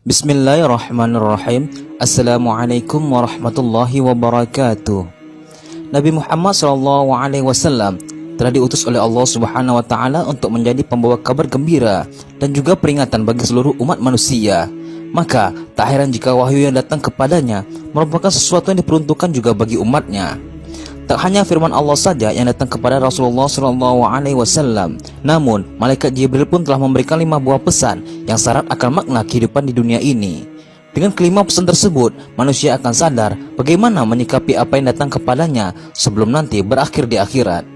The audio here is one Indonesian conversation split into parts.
Bismillahirrahmanirrahim. Assalamualaikum warahmatullahi wabarakatuh. Nabi Muhammad SAW telah diutus oleh Allah Subhanahu wa Ta'ala untuk menjadi pembawa kabar gembira dan juga peringatan bagi seluruh umat manusia. Maka tak heran jika wahyu yang datang kepadanya merupakan sesuatu yang diperuntukkan juga bagi umatnya. Tak hanya firman Allah saja yang datang kepada Rasulullah SAW, namun malaikat Jibril pun telah memberikan 5 buah pesan yang syarat akan makna kehidupan di dunia ini. Dengan kelima pesan tersebut, manusia akan sadar bagaimana menyikapi apa yang datang kepadanya sebelum nanti berakhir di akhirat.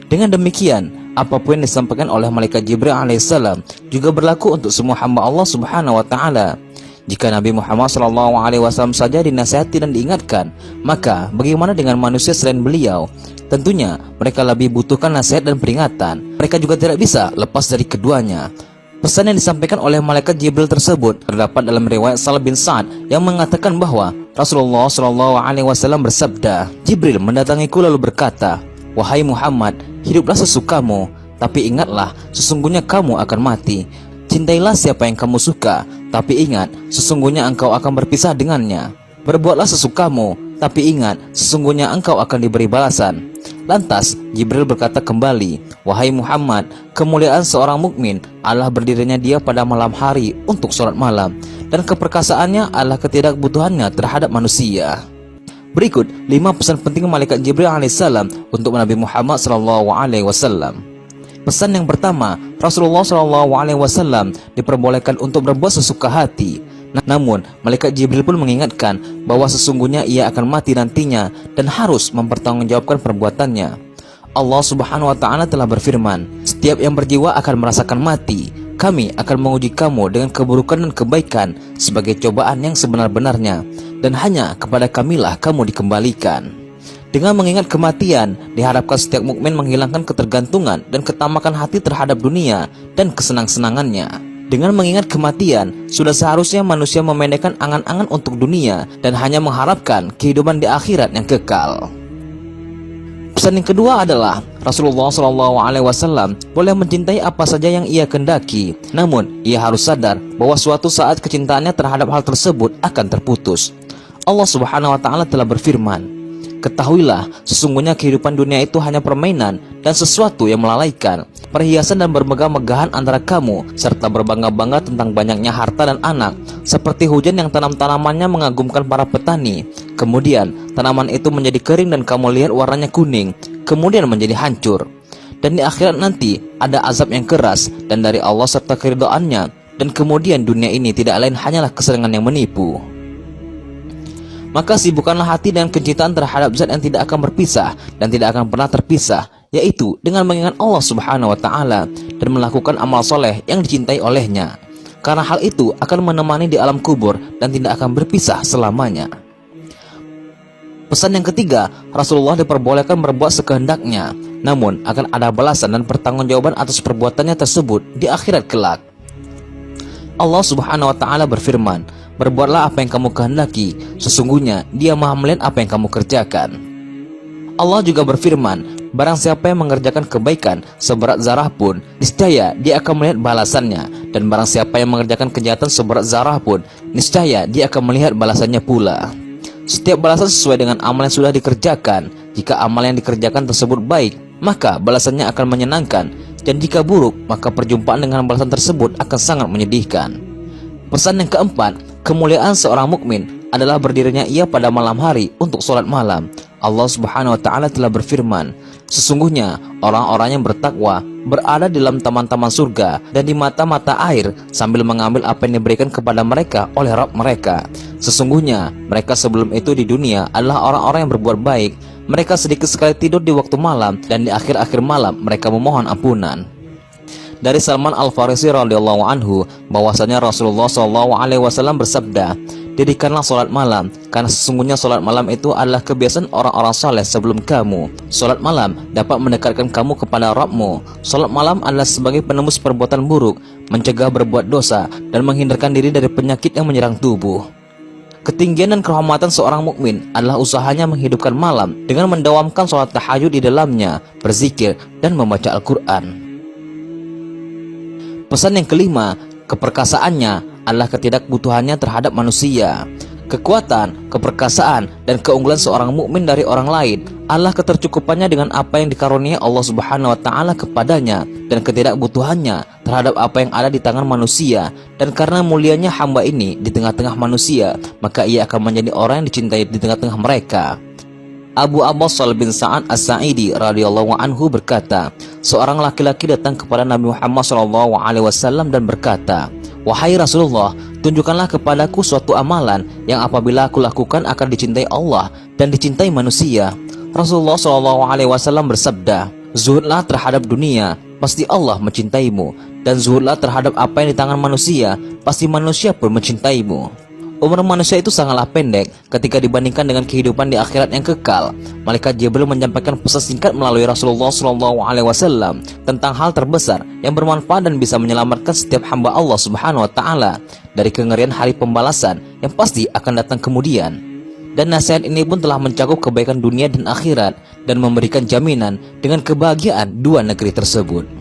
Dengan demikian, apapun yang disampaikan oleh malaikat Jibril alaihissalam juga berlaku untuk semua hamba Allah Subhanahu wa Ta'ala. Jika Nabi Muhammad SAW saja dinasihati dan diingatkan, maka bagaimana dengan manusia selain beliau? Tentunya mereka lebih butuhkan nasihat dan peringatan. Mereka juga tidak bisa lepas dari keduanya. Pesan yang disampaikan oleh malaikat Jibril tersebut terdapat dalam riwayat Sahl bin Sa'ad yang mengatakan bahwa Rasulullah SAW bersabda, Jibril mendatangiku lalu berkata, "Wahai Muhammad, hiduplah sesukamu, tapi ingatlah sesungguhnya kamu akan mati. Cintailah siapa yang kamu suka, tapi ingat sesungguhnya engkau akan berpisah dengannya. Berbuatlah sesukamu, tapi ingat sesungguhnya engkau akan diberi balasan." Lantas Jibril berkata kembali, "Wahai Muhammad, kemuliaan seorang mukmin adalah berdirinya dia pada malam hari untuk sholat malam, dan keperkasaannya adalah ketidakbutuhannya terhadap manusia." Berikut 5 pesan penting malaikat Jibril alaihissalam untuk Nabi Muhammad SAW. Pesan yang pertama, Rasulullah SAW diperbolehkan untuk berbuat sesuka hati. Namun, malaikat Jibril pun mengingatkan bahwa sesungguhnya ia akan mati nantinya dan harus mempertanggungjawabkan perbuatannya. Allah Subhanahu wa Ta'ala telah berfirman, "Setiap yang berjiwa akan merasakan mati. Kami akan menguji kamu dengan keburukan dan kebaikan sebagai cobaan yang sebenar-benarnya, dan hanya kepada Kamilah kamu dikembalikan." Dengan mengingat kematian, diharapkan setiap mukmin menghilangkan ketergantungan dan ketamakan hati terhadap dunia dan kesenang-senangannya. Dengan mengingat kematian, sudah seharusnya manusia memendekkan angan-angan untuk dunia dan hanya mengharapkan kehidupan di akhirat yang kekal. Pesan yang kedua adalah Rasulullah SAW boleh mencintai apa saja yang ia kendaki, namun ia harus sadar bahwa suatu saat kecintaannya terhadap hal tersebut akan terputus. Allah Subhanahu wa Ta'ala telah berfirman, "Ketahuilah, sesungguhnya kehidupan dunia itu hanya permainan dan sesuatu yang melalaikan, perhiasan dan bermegah-megahan antara kamu, serta berbangga-bangga tentang banyaknya harta dan anak, seperti hujan yang tanam-tanamannya mengagumkan para petani. Kemudian tanaman itu menjadi kering dan kamu lihat warnanya kuning, kemudian menjadi hancur. Dan di akhirat nanti ada azab yang keras dan dari Allah serta keridhaannya, dan kemudian dunia ini tidak lain hanyalah kesenangan yang menipu." Maka sibukkanlah hati dengan kecintaan terhadap zat yang tidak akan berpisah dan tidak akan pernah terpisah, yaitu dengan mengingat Allah Subhanahu wa Ta'ala dan melakukan amal soleh yang dicintai olehnya. Karena hal itu akan menemani di alam kubur dan tidak akan berpisah selamanya. Pesan yang ketiga, Rasulullah diperbolehkan berbuat sekehendaknya, namun akan ada balasan dan pertanggungjawaban atas perbuatannya tersebut di akhirat kelak. Allah Subhanahu wa Ta'ala berfirman, "Berbuatlah apa yang kamu kehendaki, sesungguhnya Dia Maha melihat apa yang kamu kerjakan." Allah juga berfirman, "Barang siapa yang mengerjakan kebaikan seberat zarah pun, niscaya Dia akan melihat balasannya, dan barang siapa yang mengerjakan kejahatan seberat zarah pun, niscaya Dia akan melihat balasannya pula." Setiap balasan sesuai dengan amal yang sudah dikerjakan. Jika amal yang dikerjakan tersebut baik, maka balasannya akan menyenangkan, dan jika buruk, maka perjumpaan dengan balasan tersebut akan sangat menyedihkan. Pesan yang keempat, kemuliaan seorang mukmin adalah berdirinya ia pada malam hari untuk sholat malam. Allah Subhanahu wa Ta'ala telah berfirman, "Sesungguhnya orang-orang yang bertakwa berada di dalam taman-taman surga dan di mata-mata air sambil mengambil apa yang diberikan kepada mereka oleh Rabb mereka. Sesungguhnya mereka sebelum itu di dunia adalah orang-orang yang berbuat baik. Mereka sedikit sekali tidur di waktu malam, dan di akhir-akhir malam mereka memohon ampunan." Dari Salman Al-Farisi radhiyallahu anhu bahwasanya Rasulullah SAW bersabda, "Dirikanlah sholat malam, karena sesungguhnya sholat malam itu adalah kebiasaan orang-orang saleh sebelum kamu. Sholat malam dapat mendekatkan kamu kepada Rabbmu. Sholat malam adalah sebagai penembus perbuatan buruk, mencegah berbuat dosa, dan menghindarkan diri dari penyakit yang menyerang tubuh." Ketinggian dan kehormatan seorang mukmin adalah usahanya menghidupkan malam dengan mendawamkan sholat tahajud di dalamnya, berzikir, dan membaca Al-Quran. Pesan yang kelima, keperkasaannya adalah ketidakbutuhannya terhadap manusia. Kekuatan, keperkasaan, dan keunggulan seorang mukmin dari orang lain adalah ketercukupannya dengan apa yang dikaruniai Allah Subhanahu wa taala kepadanya dan ketidakbutuhannya terhadap apa yang ada di tangan manusia. Dan karena mulianya hamba ini di tengah-tengah manusia, maka ia akan menjadi orang yang dicintai di tengah-tengah mereka. Abu Abbassal bin Sa'ad As-Sa'idi radhiyallahu anhu berkata, seorang laki-laki datang kepada Nabi Muhammad SAW dan berkata, "Wahai Rasulullah, tunjukkanlah kepadaku suatu amalan yang apabila aku lakukan akan dicintai Allah dan dicintai manusia." Rasulullah SAW bersabda, "Zuhudlah terhadap dunia, pasti Allah mencintaimu, dan zuhudlah terhadap apa yang di tangan manusia, pasti manusia pun mencintaimu." Umur manusia itu sangatlah pendek ketika dibandingkan dengan kehidupan di akhirat yang kekal. Malaikat Jibril menyampaikan pesan singkat melalui Rasulullah SAW tentang hal terbesar yang bermanfaat dan bisa menyelamatkan setiap hamba Allah Subhanahu wa taala dari kengerian hari pembalasan yang pasti akan datang kemudian. Dan nasihat ini pun telah mencakup kebaikan dunia dan akhirat dan memberikan jaminan dengan kebahagiaan dua negeri tersebut.